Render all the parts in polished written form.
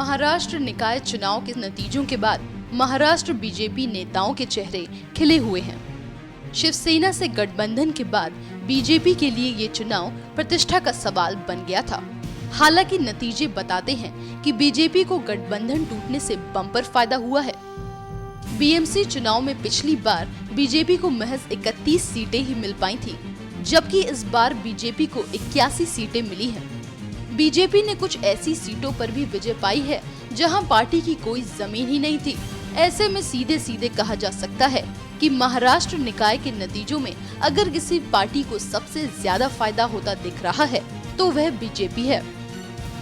महाराष्ट्र निकाय चुनाव के नतीजों के बाद महाराष्ट्र बीजेपी नेताओं के चेहरे खिले हुए हैं। शिवसेना से गठबंधन के बाद बीजेपी के लिए ये चुनाव प्रतिष्ठा का सवाल बन गया था। हालांकि नतीजे बताते हैं कि बीजेपी को गठबंधन टूटने से बम्पर फायदा हुआ है। बीएमसी चुनाव में पिछली बार बीजेपी को महज 31 सीटें ही मिल पाई थी, जबकि इस बार बीजेपी को 81 सीटें मिली हैं। बीजेपी ने कुछ ऐसी सीटों पर भी विजय पाई है जहां पार्टी की कोई जमीन ही नहीं थी। ऐसे में सीधे सीधे कहा जा सकता है कि महाराष्ट्र निकाय के नतीजों में अगर किसी पार्टी को सबसे ज्यादा फायदा होता दिख रहा है तो वह बीजेपी है।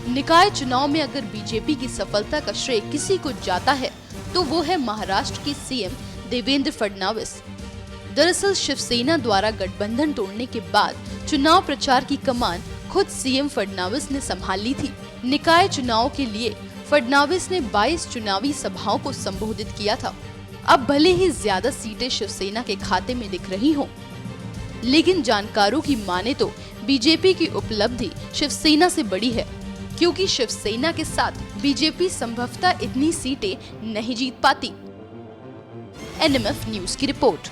निकाय चुनाव में अगर बीजेपी की सफलता का श्रेय किसी को जाता है तो वो है महाराष्ट्र के सीएम देवेंद्र फडणवीस। दरअसल शिवसेना द्वारा गठबंधन तोड़ने के बाद चुनाव प्रचार की कमान खुद सीएम फडणवीस ने संभाल ली थी। निकाय चुनाव के लिए फडणवीस ने 22 चुनावी सभाओं को संबोधित किया था। अब भले ही ज्यादा सीटें शिवसेना के खाते में दिख रही हों, लेकिन जानकारों की माने तो बीजेपी की उपलब्धि शिवसेना से बड़ी है, क्योंकि शिवसेना के साथ बीजेपी संभवतः इतनी सीटें नहीं जीत पाती। एनएमएफ न्यूज की रिपोर्ट।